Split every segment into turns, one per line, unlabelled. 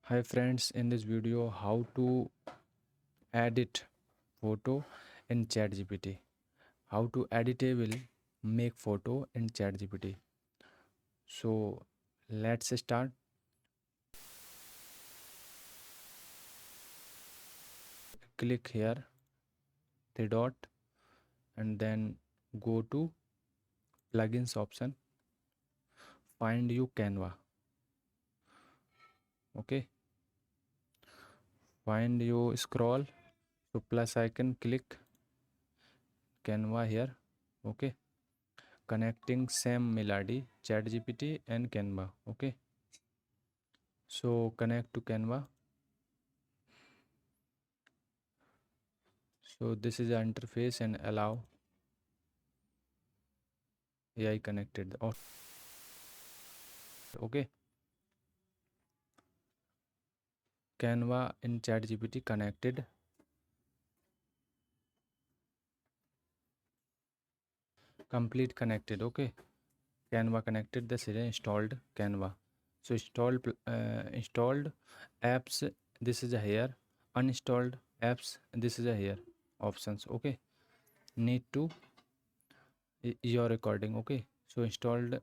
Hi friends, in this video how to edit photo in ChatGPT. How to editable make photo in ChatGPT. So let's start. Click here the dot and then go to plugins option. Find you Canva. Okay. Find you scroll. So plus icon click Canva here. Okay. Connecting same melody ChatGPT and Canva. Okay. So connect to Canva. So this is the interface and allow AI connected. Okay. Canva in ChatGPT connected. Complete connected. Okay. Canva connected. This is installed Canva. So installed apps. This is a here. Uninstalled apps. This is a here options. Okay. Need to your recording. Okay. So installed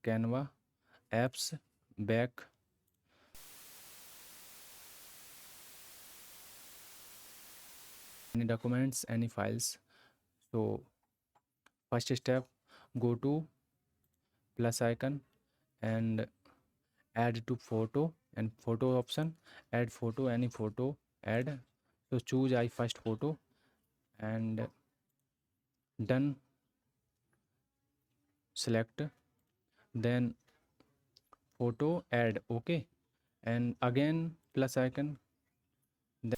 Canva apps back. Any documents, any files. So first step, go to plus icon and add to photo and photo option, add photo, any photo add. So choose I first photo and done, select, then photo add. Okay, and again plus icon, then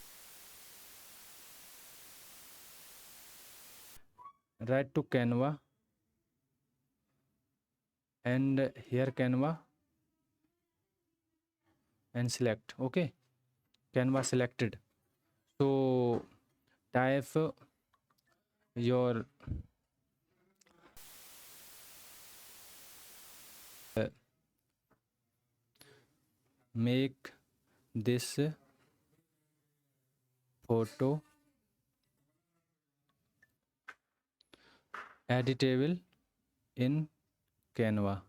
right to Canva and here Canva and select. Okay, Canva selected. So type your make this photo editable in Canva.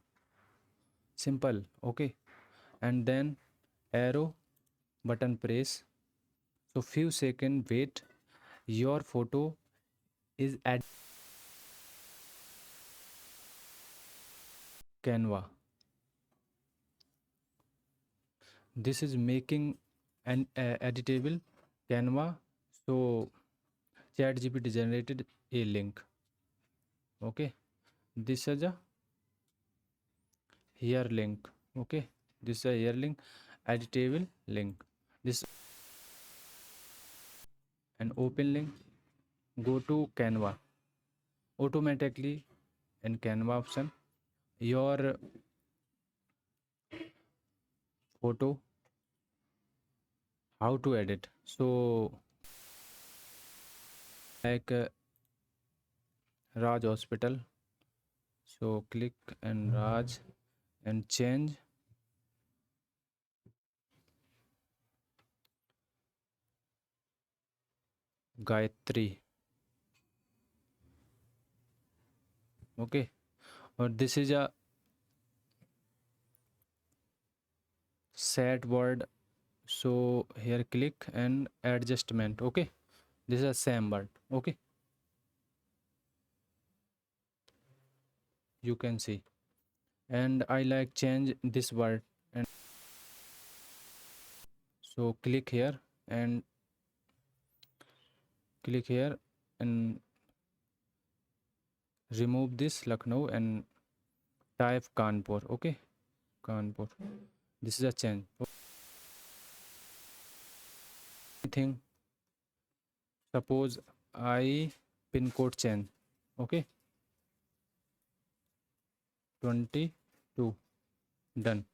Simple. Okay, and then arrow button press. So few second wait, your photo is at Canva. This is making an editable Canva. So ChatGPT generated a link. Okay, this is a here link. Okay, this is a here link, editable link. This an open link. Go to Canva. Automatically in Canva option, your photo, how to edit. So like Raj Hospital. So click and Raj and change Gayatri. Okay, or this is a set word. So here click and adjustment. Okay, this is a same word. Okay, you can see, and I like change this word, and so click here and click here and remove this Lucknow and type Kanpur. Okay, Kanpur. This is a change. Thing. Suppose I pin code change. Okay, 22. Done.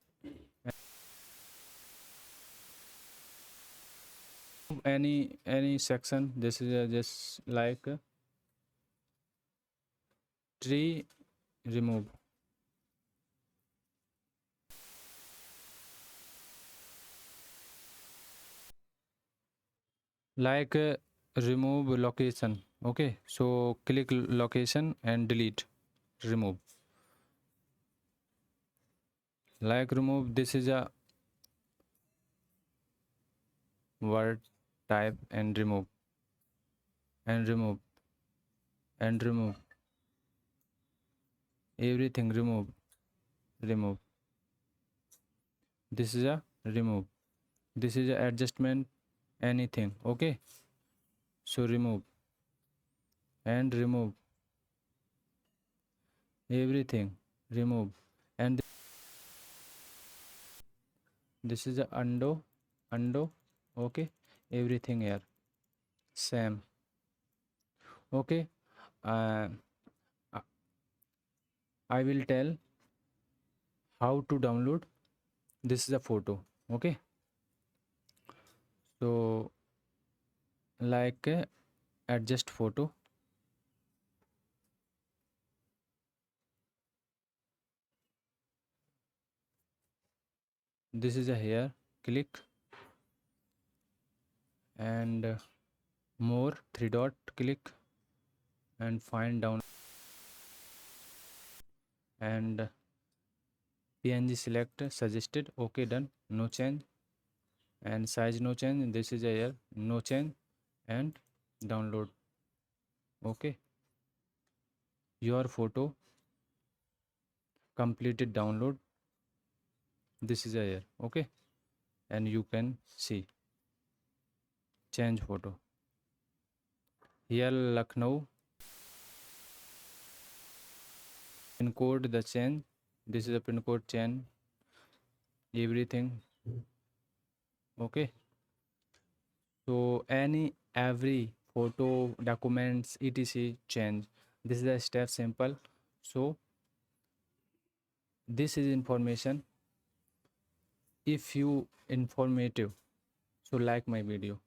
Any section. This is just like tree remove. like remove location. Okay, so click location and delete, remove. Like remove, this is a word type, and remove, and remove, and remove, everything, remove, remove. This is a remove, this is a adjustment, anything. Okay, so remove and remove, everything, remove. And this is a undo, undo. Okay, everything here same. Okay, uh, i I will tell how to download. This is a photo. Okay, so like adjust photo. This is a here, click, and more, three dot, click, and find down, and png select, suggested. Okay, done, no change, and size no change. This is a here, no change, and download. Okay, your photo completed download. This is a here. Okay, and you can see change photo here, Lucknow, pin code, the change. This is a pin code change, everything. Okay, so any every photo, documents, etc change. This is the step, simple. So this is information. If you informative, so like my video.